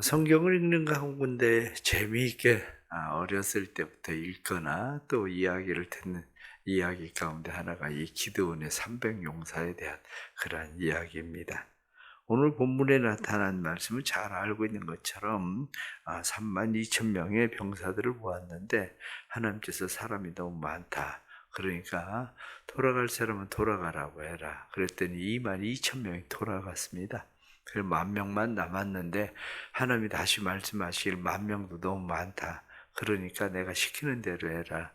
성경을 읽는 가운데 재미있게 어렸을 때부터 읽거나 또 이야기를 듣는 이야기 가운데 하나가 이 기드온의 300용사에 대한 그러한 이야기입니다. 오늘 본문에 나타난 말씀을 잘 알고 있는 것처럼 32,000명의 병사들을 모았는데 하나님께서 사람이 너무 많다. 그러니까 돌아갈 사람은 돌아가라고 해라. 그랬더니 22,000명이 돌아갔습니다. 그래서 10,000명만 남았는데 하나님이 다시 말씀하시길 10,000명도 너무 많다. 그러니까 내가 시키는 대로 해라.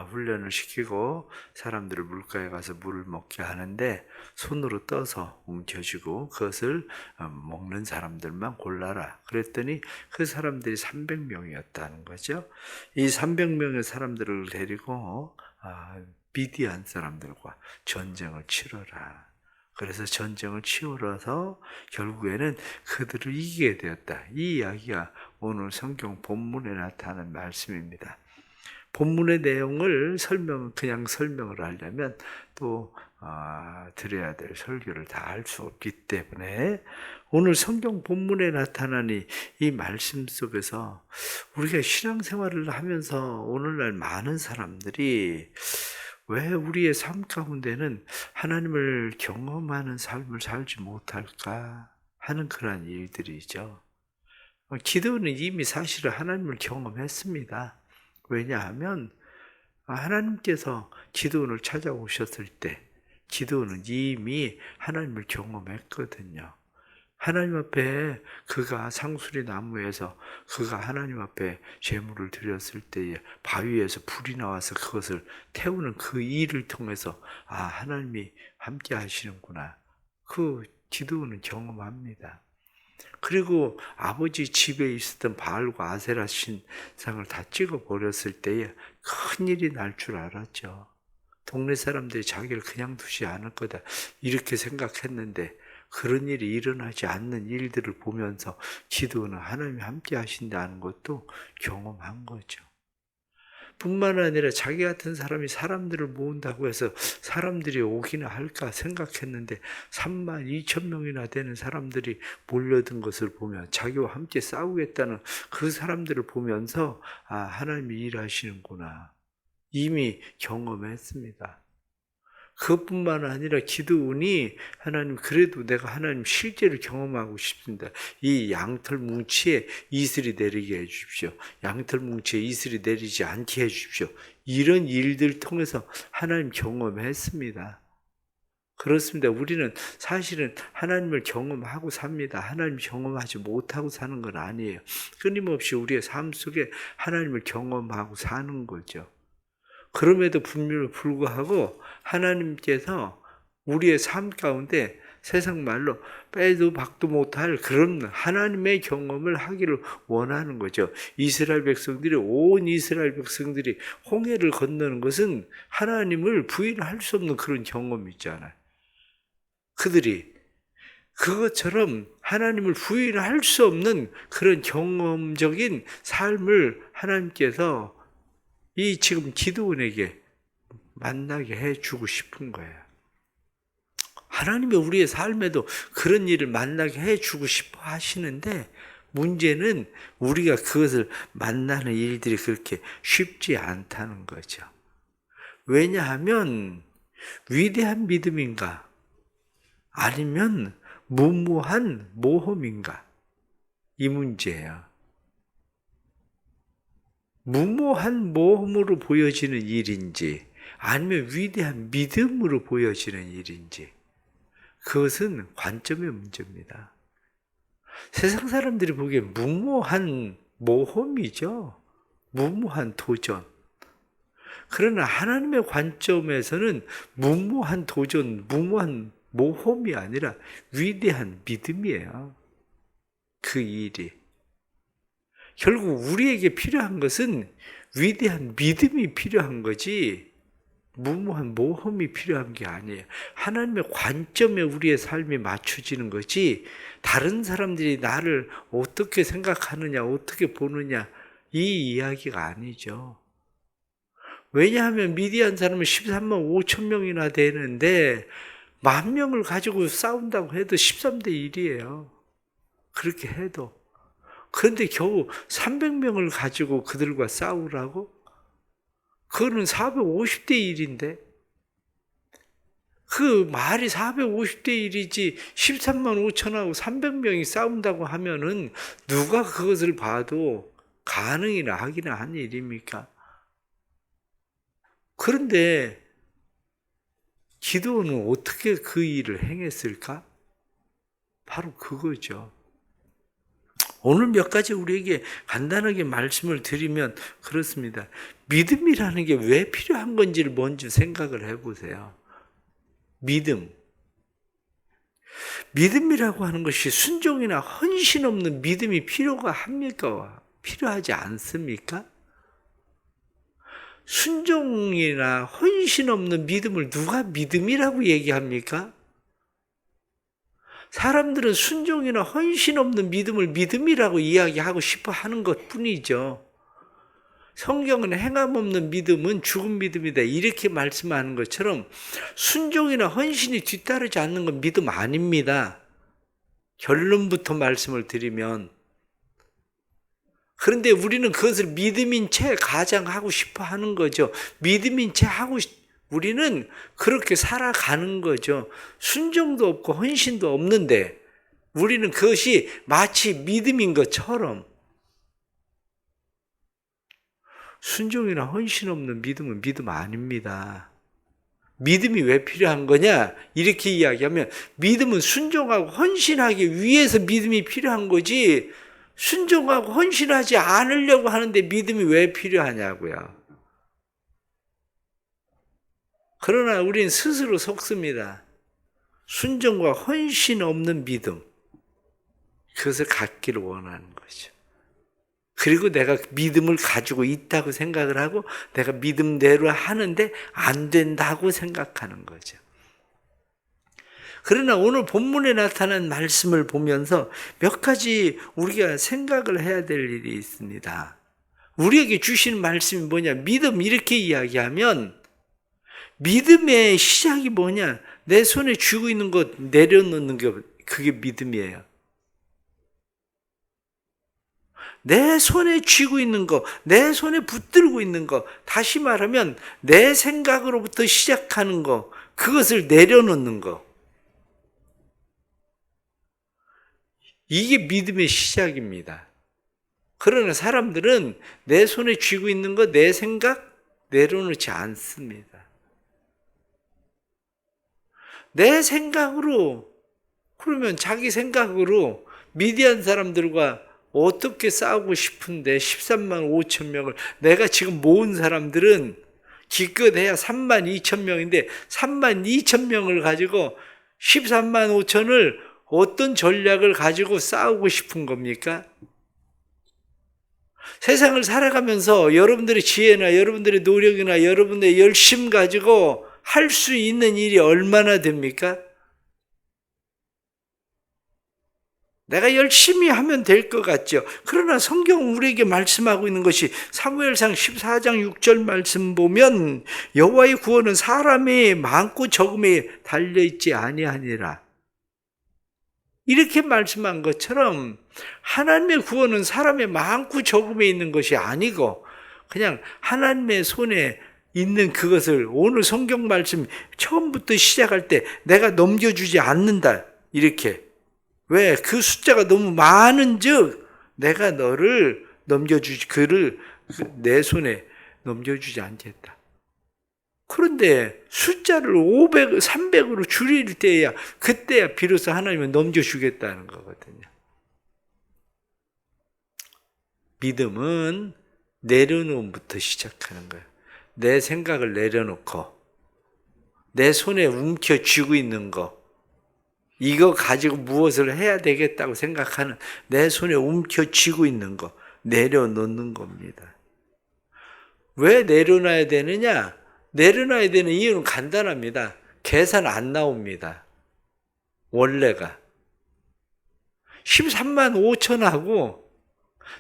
훈련을 시키고 사람들을 물가에 가서 물을 먹게 하는데 손으로 떠서 움켜쥐고 그것을 먹는 사람들만 골라라. 그랬더니 그 사람들이 300명이었다는 거죠. 이 300명의 사람들을 데리고 미디안 사람들과 전쟁을 치러라. 그래서 전쟁을 치러서 결국에는 그들을 이기게 되었다. 이 이야기가 오늘 성경 본문에 나타나는 말씀입니다. 본문의 내용을 그냥 설명을 하려면 또 드려야 될 설교를 다 할 수 없기 때문에 오늘 성경 본문에 나타나는 이 말씀 속에서 우리가 신앙생활을 하면서 오늘날 많은 사람들이 왜 우리의 삶 가운데는 하나님을 경험하는 삶을 살지 못할까 하는 그런 일들이죠. 기드온은 이미 사실은 하나님을 경험했습니다. 왜냐하면 하나님께서 기드온을 찾아오셨을 때 기드온은 이미 하나님을 경험했거든요. 하나님 앞에 그가 상수리 나무에서 그가 하나님 앞에 제물을 드렸을 때에 바위에서 불이 나와서 그것을 태우는 그 일을 통해서 하나님이 함께 하시는구나. 그 기드온은 경험합니다. 그리고 아버지 집에 있었던 바알과 아세라 신상을 다 찍어버렸을 때에 큰일이 날 줄 알았죠. 동네 사람들이 자기를 그냥 두지 않을 거다 이렇게 생각했는데 그런 일이 일어나지 않는 일들을 보면서 기드온은 하나님이 함께 하신다는 것도 경험한 거죠. 뿐만 아니라 자기 같은 사람이 사람들을 모은다고 해서 사람들이 오기나 할까 생각했는데 32,000명이나 되는 사람들이 몰려든 것을 보면 자기와 함께 싸우겠다는 그 사람들을 보면서 하나님이 일하시는구나. 이미 경험했습니다. 그것뿐만 아니라 기드온이 하나님 그래도 내가 하나님 실제로 경험하고 싶습니다. 이 양털 뭉치에 이슬이 내리게 해주십시오. 양털 뭉치에 이슬이 내리지 않게 해주십시오. 이런 일들 통해서 하나님 경험했습니다. 그렇습니다. 우리는 사실은 하나님을 경험하고 삽니다. 하나님 경험하지 못하고 사는 건 아니에요. 끊임없이 우리의 삶 속에 하나님을 경험하고 사는 거죠. 그럼에도 불구하고 하나님께서 우리의 삶 가운데 세상 말로 빼도 박도 못할 그런 하나님의 경험을 하기를 원하는 거죠. 온 이스라엘 백성들이 홍해를 건너는 것은 하나님을 부인할 수 없는 그런 경험이 있잖아요. 그들이 그것처럼 하나님을 부인할 수 없는 그런 경험적인 삶을 하나님께서 이 지금 기드온에게 만나게 해주고 싶은 거예요. 하나님이 우리의 삶에도 그런 일을 만나게 해주고 싶어 하시는데 문제는 우리가 그것을 만나는 일들이 그렇게 쉽지 않다는 거죠. 왜냐하면 위대한 믿음인가 아니면 무모한 모험인가 이 문제예요. 무모한 모험으로 보여지는 일인지 아니면 위대한 믿음으로 보여지는 일인지 그것은 관점의 문제입니다. 세상 사람들이 보기엔 무모한 모험이죠. 무모한 도전. 그러나 하나님의 관점에서는 무모한 도전, 무모한 모험이 아니라 위대한 믿음이에요. 그 일이. 결국 우리에게 필요한 것은 위대한 믿음이 필요한 거지 무모한 모험이 필요한 게 아니에요. 하나님의 관점에 우리의 삶이 맞춰지는 거지 다른 사람들이 나를 어떻게 생각하느냐 어떻게 보느냐 이 이야기가 아니죠. 왜냐하면 미디안 사람은 13만 5천 명이나 되는데 10,000명을 가지고 싸운다고 해도 13대 1이에요. 그렇게 해도 그런데 겨우 300명을 가지고 그들과 싸우라고? 그거는 450대 1인데 그 말이 450대 1이지 13만 5천하고 300명이 싸운다고 하면은 누가 그것을 봐도 가능이나 하기나 한 일입니까? 그런데 기드온은 어떻게 그 일을 행했을까? 바로 그거죠. 오늘 몇 가지 우리에게 간단하게 말씀을 드리면 그렇습니다. 믿음이라는 게 왜 필요한 건지를 먼저 생각을 해보세요. 믿음이라고 하는 것이 순종이나 헌신 없는 믿음이 합니까? 필요하지 않습니까? 순종이나 헌신 없는 믿음을 누가 믿음이라고 얘기합니까? 사람들은 순종이나 헌신 없는 믿음을 믿음이라고 이야기하고 싶어 하는 것 뿐이죠. 성경은 행함 없는 믿음은 죽은 믿음이다. 이렇게 말씀하는 것처럼 순종이나 헌신이 뒤따르지 않는 건 믿음 아닙니다. 결론부터 말씀을 드리면. 그런데 우리는 그것을 믿음인 채 가장하고 싶어 하는 거죠. 믿음인 채 우리는 그렇게 살아가는 거죠. 순종도 없고 헌신도 없는데 우리는 그것이 마치 믿음인 것처럼. 순종이나 헌신 없는 믿음은 믿음 아닙니다. 믿음이 왜 필요한 거냐? 이렇게 이야기하면 믿음은 순종하고 헌신하기 위해서 믿음이 필요한 거지 순종하고 헌신하지 않으려고 하는데 믿음이 왜 필요하냐고요. 그러나 우리는 스스로 속습니다. 순종과 헌신 없는 믿음, 그것을 갖기를 원하는 거죠. 그리고 내가 믿음을 가지고 있다고 생각을 하고 내가 믿음대로 하는데 안 된다고 생각하는 거죠. 그러나 오늘 본문에 나타난 말씀을 보면서 몇 가지 우리가 생각을 해야 될 일이 있습니다. 우리에게 주신 말씀이 뭐냐? 믿음 이렇게 이야기하면 믿음의 시작이 뭐냐? 내 손에 쥐고 있는 것 내려놓는 게 그게 믿음이에요. 내 손에 쥐고 있는 거, 내 손에 붙들고 있는 거, 다시 말하면 내 생각으로부터 시작하는 거, 그것을 내려놓는 거. 이게 믿음의 시작입니다. 그러나 사람들은 내 손에 쥐고 있는 거, 내 생각 내려놓지 않습니다. 내 생각으로, 그러면 자기 생각으로 미디안 사람들과 어떻게 싸우고 싶은데 13만 5천 명을 내가 지금 모은 사람들은 기껏해야 3만 2천 명인데 3만 2천 명을 가지고 13만 5천을 어떤 전략을 가지고 싸우고 싶은 겁니까? 세상을 살아가면서 여러분들의 지혜나 여러분들의 노력이나 여러분들의 열심 가지고 할 수 있는 일이 얼마나 됩니까? 내가 열심히 하면 될 것 같죠. 그러나 성경 우리에게 말씀하고 있는 것이 사무엘상 14장 6절 말씀 보면 여호와의 구원은 사람의 많고 적음에 달려있지 아니하니라. 이렇게 말씀한 것처럼 하나님의 구원은 사람의 많고 적음에 있는 것이 아니고 그냥 하나님의 손에 있는 그것을 오늘 성경 말씀 처음부터 시작할 때 내가 넘겨주지 않는다. 이렇게. 왜? 그 숫자가 너무 많은 즉 내가 너를 그를 내 손에 넘겨주지 않겠다. 그런데 숫자를 500, 300으로 줄일 때야 그때야 비로소 하나님은 넘겨주겠다는 거거든요. 믿음은 내려놓음부터 시작하는 거예요. 내 생각을 내려놓고 내 손에 움켜쥐고 있는 거 이거 가지고 무엇을 해야 되겠다고 생각하는 내 손에 움켜쥐고 있는 거 내려놓는 겁니다. 왜 내려놔야 되느냐? 내려놔야 되는 이유는 간단합니다. 계산 안 나옵니다. 원래가 13만 5천하고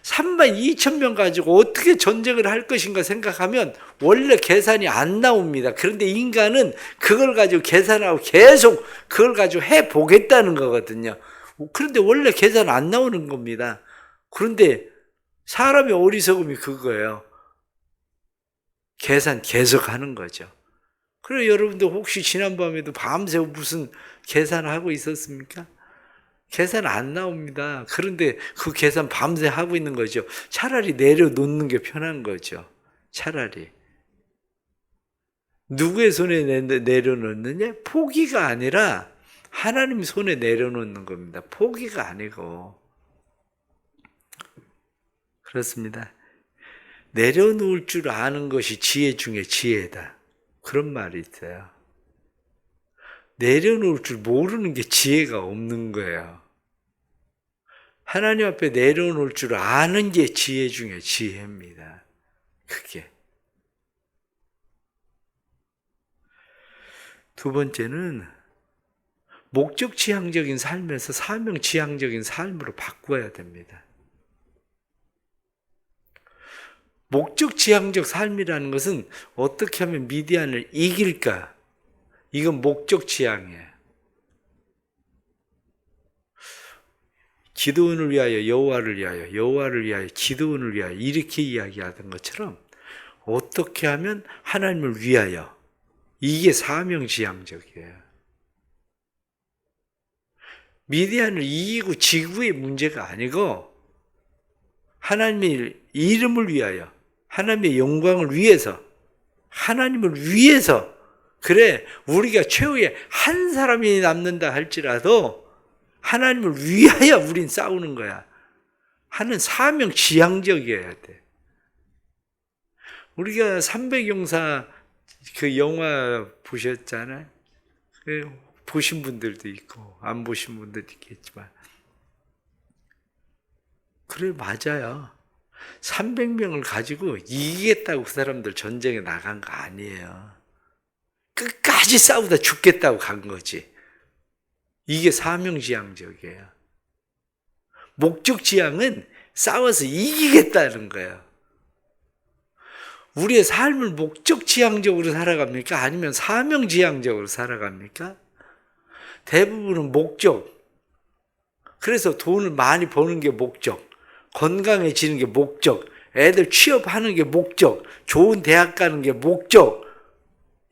3만 2천 명 가지고 어떻게 전쟁을 할 것인가 생각하면 원래 계산이 안 나옵니다. 그런데 인간은 그걸 가지고 계산하고 계속 그걸 가지고 해보겠다는 거거든요. 그런데 원래 계산 안 나오는 겁니다. 그런데 사람의 어리석음이 그거예요. 계산 계속 하는 거죠. 그리고 여러분들 혹시 지난밤에도 밤새 무슨 계산하고 있었습니까? 계산 안 나옵니다. 그런데 그 계산 밤새 하고 있는 거죠. 차라리 내려놓는 게 편한 거죠. 차라리. 누구의 손에 내려놓느냐? 포기가 아니라 하나님 손에 내려놓는 겁니다. 포기가 아니고. 그렇습니다. 내려놓을 줄 아는 것이 지혜 중에 지혜다. 그런 말이 있어요. 내려놓을 줄 모르는 게 지혜가 없는 거예요. 하나님 앞에 내려놓을 줄 아는 게 지혜 중에 지혜입니다. 그게. 두 번째는 목적 지향적인 삶에서 사명 지향적인 삶으로 바꿔야 됩니다. 목적 지향적 삶이라는 것은 어떻게 하면 미디안을 이길까? 이건 목적 지향이에요. 기드온을 위하여 여호와를 위하여, 여호와를 위하여 기드온을 위하여 이렇게 이야기하던 것처럼 어떻게 하면 하나님을 위하여, 이게 사명지향적이에요. 미디안을 이기고 지구의 문제가 아니고 하나님의 이름을 위하여, 하나님의 영광을 위해서, 하나님을 위해서, 그래 우리가 최후에 한 사람이 남는다 할지라도 하나님을 위하여 우린 싸우는 거야 하는 사명지향적이어야 돼. 우리가 300용사 그 영화 보셨잖아요. 보신 분들도 있고 안 보신 분들도 있겠지만, 그래 맞아요. 300명을 가지고 이기겠다고 그 사람들 전쟁에 나간 거 아니에요. 끝까지 싸우다 죽겠다고 간 거지. 이게 사명지향적이에요. 목적지향은 싸워서 이기겠다는 거예요. 우리의 삶을 목적지향적으로 살아갑니까? 아니면 사명지향적으로 살아갑니까? 대부분은 목적. 그래서 돈을 많이 버는 게 목적, 건강해지는 게 목적, 애들 취업하는 게 목적, 좋은 대학 가는 게 목적.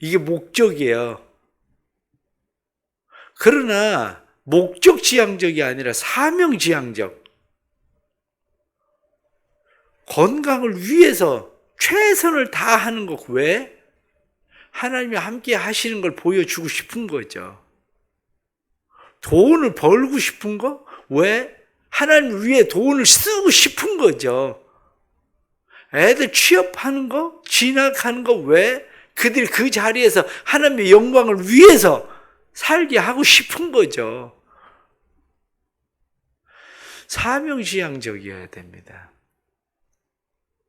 이게 목적이에요. 그러나 목적지향적이 아니라 사명지향적. 건강을 위해서 최선을 다하는 것. 왜? 하나님이 함께 하시는 걸 보여주고 싶은 거죠. 돈을 벌고 싶은 거? 왜? 하나님 위해 돈을 쓰고 싶은 거죠. 애들 취업하는 거? 진학하는 거? 왜? 그들이 그 자리에서 하나님의 영광을 위해서 살게 하고 싶은 거죠. 사명지향적이어야 됩니다.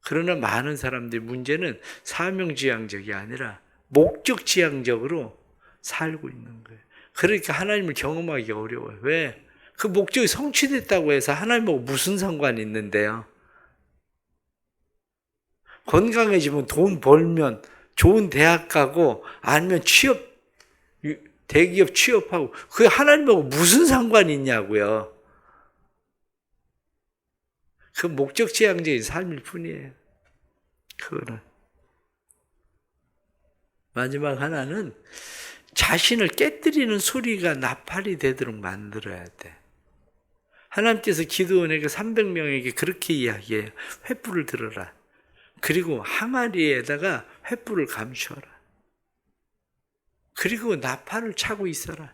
그러나 많은 사람들의 문제는 사명지향적이 아니라 목적지향적으로 살고 있는 거예요. 그러니까 하나님을 경험하기 어려워요. 왜? 그 목적이 성취됐다고 해서 하나님하고 무슨 상관이 있는데요? 건강해지면, 돈 벌면, 좋은 대학 가고, 아니면 취업, 대기업 취업하고, 그게 하나님하고 무슨 상관이 있냐고요. 그 목적지향적인 삶일 뿐이에요. 그거는. 마지막 하나는 자신을 깨뜨리는 소리가 나팔이 되도록 만들어야 돼. 하나님께서 기드온에게 300명에게 그렇게 이야기해요. 횃불을 들어라. 그리고 항아리에다가 횃불을 감추어라. 그리고 나팔을 차고 있어라.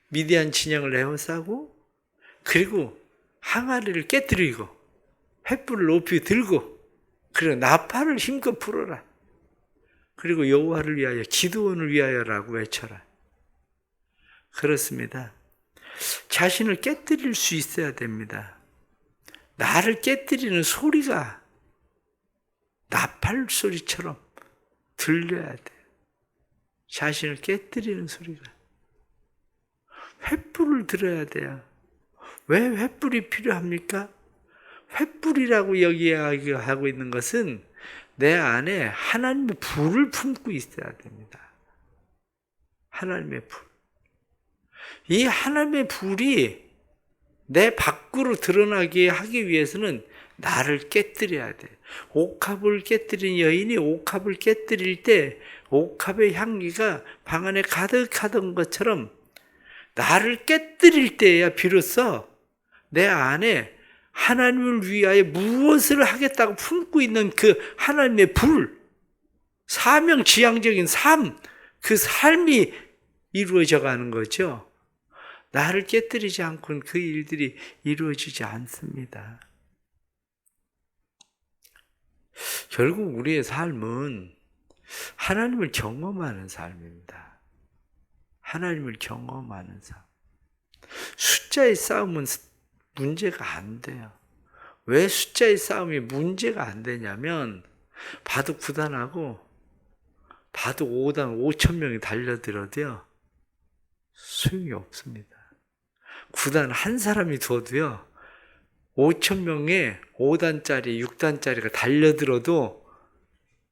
미디안 진영을 에워싸고, 그리고 항아리를 깨뜨리고, 횃불을 높이 들고, 그리고 나팔을 힘껏 불어라. 그리고 여호와를 위하여, 기드온을 위하여라고 외쳐라. 그렇습니다. 자신을 깨뜨릴 수 있어야 됩니다. 나를 깨뜨리는 소리가 나팔 소리처럼 들려야 돼요. 자신을 깨뜨리는 소리가. 횃불을 들어야 돼요. 왜 횃불이 필요합니까? 횃불이라고 이야기하고 있는 것은 내 안에 하나님의 불을 품고 있어야 됩니다. 하나님의 불. 이 하나님의 불이 내 밖으로 밖으로 드러나게 하기 위해서는 나를 깨뜨려야 돼. 옥합을 깨뜨린 여인이 옥합을 깨뜨릴 때 옥합의 향기가 방 안에 가득하던 것처럼 나를 깨뜨릴 때야 비로소 내 안에 하나님을 위하여 무엇을 하겠다고 품고 있는 그 하나님의 불, 사명지향적인 삶, 그 삶이 이루어져 가는 거죠. 나를 깨뜨리지 않고는 그 일들이 이루어지지 않습니다. 결국 우리의 삶은 하나님을 경험하는 삶입니다. 하나님을 경험하는 삶. 숫자의 싸움은 문제가 안 돼요. 왜 숫자의 싸움이 문제가 안 되냐면 바둑 9단하고 바둑 5단 5천 명이 달려들어도요 소용이 없습니다. 9단 한 사람이 둬도요 5천 명의 5단짜리 6단짜리가 달려들어도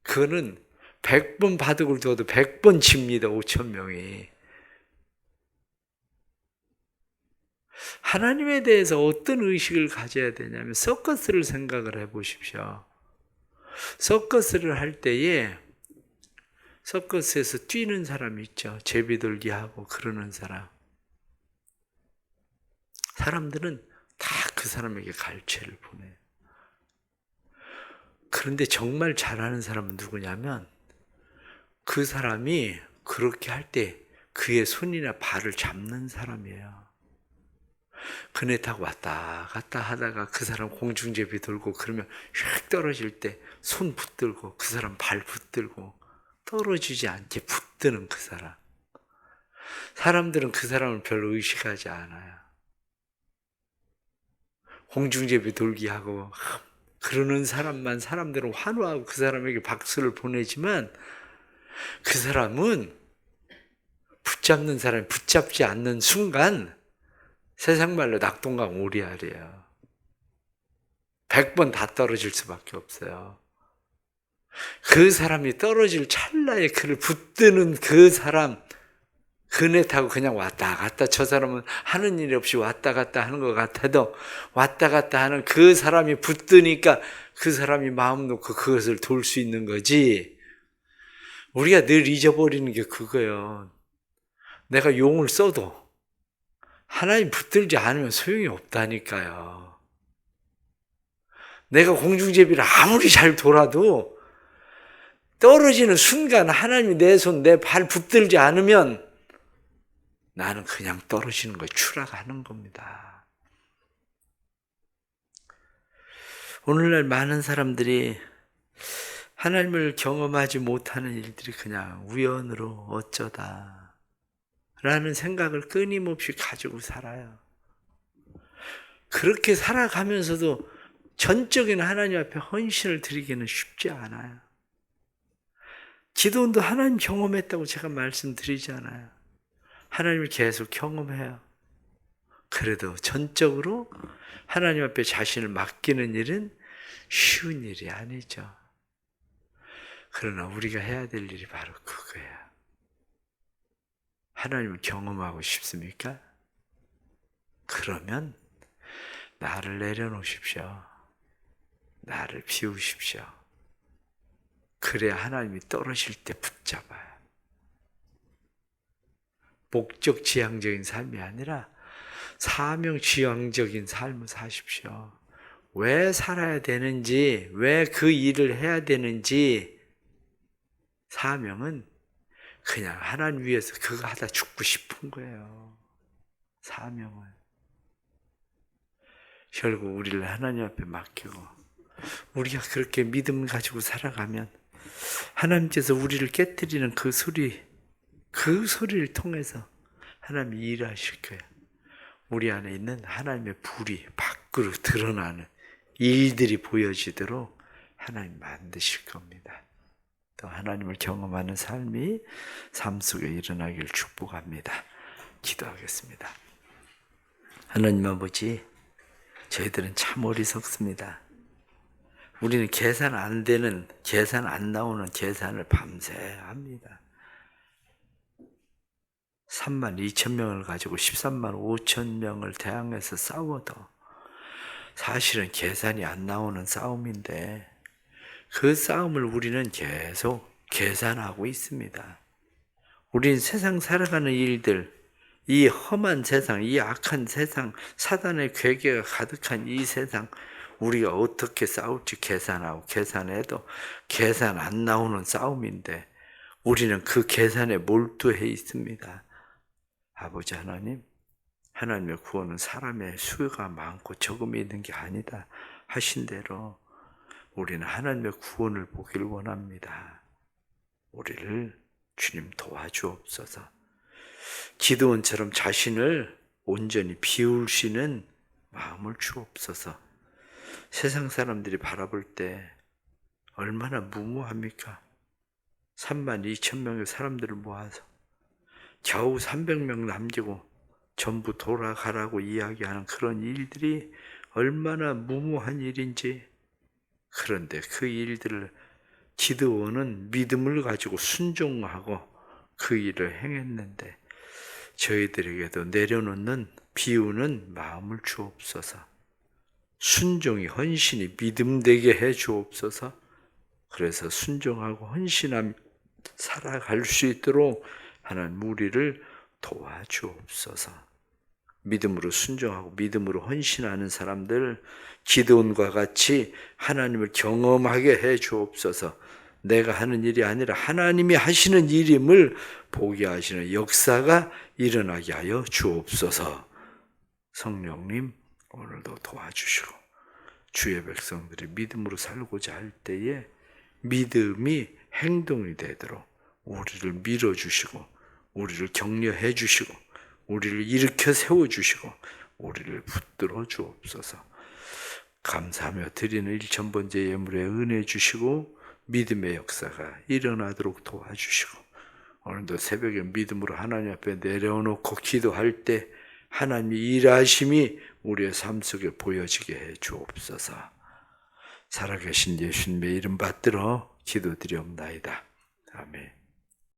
그거는 100번 바둑을 둬도 100번 집니다. 5천 명이. 하나님에 대해서 어떤 의식을 가져야 되냐면 서커스를 생각을 해보십시오. 서커스를 할 때에 서커스에서 뛰는 사람이 있죠. 제비돌기 하고 그러는 사람. 사람들은 다 그 사람에게 갈채를 보내요. 그런데 정말 잘하는 사람은 누구냐면 그 사람이 그렇게 할 때 그의 손이나 발을 잡는 사람이에요. 그네 타고 왔다 갔다 하다가 그 사람 공중제비 들고 그러면 휙 떨어질 때 손 붙들고 그 사람 발 붙들고 떨어지지 않게 붙드는 그 사람. 사람들은 그 사람을 별로 의식하지 않아요. 공중제비 돌기 하고 그러는 사람만 사람들은 환호하고 그 사람에게 박수를 보내지만 그 사람은 붙잡는 사람이 붙잡지 않는 순간 세상 말로 낙동강 오리알이에요. 100번 다 떨어질 수밖에 없어요. 그 사람이 떨어질 찰나에 그를 붙드는 그 사람, 그네 타고 그냥 왔다 갔다, 저 사람은 하는 일이 없이 왔다 갔다 하는 것 같아도 왔다 갔다 하는 그 사람이 붙드니까 그 사람이 마음 놓고 그것을 돌 수 있는 거지. 우리가 늘 잊어버리는 게 그거예요. 내가 용을 써도 하나님 붙들지 않으면 소용이 없다니까요. 내가 공중제비를 아무리 잘 돌아도 떨어지는 순간 하나님이 내 손, 내 발 붙들지 않으면 나는 그냥 떨어지는 거에 추락하는 겁니다. 오늘날 많은 사람들이 하나님을 경험하지 못하는 일들이 그냥 우연으로 어쩌다 라는 생각을 끊임없이 가지고 살아요. 그렇게 살아가면서도 전적인 하나님 앞에 헌신을 드리기는 쉽지 않아요. 기도원도 하나님 경험했다고 제가 말씀드리잖아요. 하나님을 계속 경험해요. 그래도 전적으로 하나님 앞에 자신을 맡기는 일은 쉬운 일이 아니죠. 그러나 우리가 해야 될 일이 바로 그거예요. 하나님을 경험하고 싶습니까? 그러면 나를 내려놓으십시오. 나를 비우십시오. 그래야 하나님이 떨어질 때 붙잡아요. 목적지향적인 삶이 아니라 사명지향적인 삶을 사십시오. 왜 살아야 되는지, 왜 그 일을 해야 되는지, 사명은 그냥 하나님 위해서 그거 하다 죽고 싶은 거예요. 사명은. 결국 우리를 하나님 앞에 맡기고 우리가 그렇게 믿음을 가지고 살아가면 하나님께서 우리를 깨뜨리는 그 소리를 통해서 하나님이 일하실 거예요. 우리 안에 있는 하나님의 불이 밖으로 드러나는 일들이 보여지도록 하나님 만드실 겁니다. 또 하나님을 경험하는 삶이 삶 속에 일어나길 축복합니다. 기도하겠습니다. 하나님 아버지, 저희들은 참 어리석습니다. 우리는 계산 안 나오는 계산을 밤새 합니다. 3만 2천 명을 가지고 13만 5천 명을 대항해서 싸워도 사실은 계산이 안 나오는 싸움인데 그 싸움을 우리는 계속 계산하고 있습니다. 우린 세상 살아가는 일들, 이 험한 세상, 이 악한 세상, 사단의 괴계가 가득한 이 세상, 우리가 어떻게 싸울지 계산하고 계산해도 계산 안 나오는 싸움인데 우리는 그 계산에 몰두해 있습니다. 아버지 하나님, 하나님의 구원은 사람의 수요가 많고 적음이 있는 게 아니다 하신 대로 우리는 하나님의 구원을 보기를 원합니다. 우리를 주님 도와주옵소서. 기드온처럼 자신을 온전히 비우시는 마음을 주옵소서. 세상 사람들이 바라볼 때 얼마나 무모합니까? 32,000명의 사람들을 모아서 겨우 300명 남기고 전부 돌아가라고 이야기하는 그런 일들이 얼마나 무모한 일인지. 그런데 그 일들을 기드온은 믿음을 가지고 순종하고 그 일을 행했는데 저희들에게도 내려놓는 비우는 마음을 주옵소서. 순종이 헌신이 믿음되게 해 주옵소서. 그래서 순종하고 헌신하며 살아갈 수 있도록 하나님 우리를 도와주옵소서. 믿음으로 순종하고 믿음으로 헌신하는 사람들 기드온과 같이 하나님을 경험하게 해 주옵소서. 내가 하는 일이 아니라 하나님이 하시는 일임을 보게 하시는 역사가 일어나게 하여 주옵소서. 성령님 오늘도 도와주시고 주의 백성들이 믿음으로 살고자 할 때에 믿음이 행동이 되도록 우리를 밀어주시고 우리를 격려해 주시고 우리를 일으켜 세워주시고 우리를 붙들어 주옵소서. 감사하며 드리는 1,000번째 예물에 은혜 주시고 믿음의 역사가 일어나도록 도와주시고 오늘도 새벽에 믿음으로 하나님 앞에 내려놓고 기도할 때 하나님의 일하심이 우리의 삶 속에 보여지게 해 주옵소서. 살아계신 예수님의 이름 받들어 기도드리옵나이다. 아멘.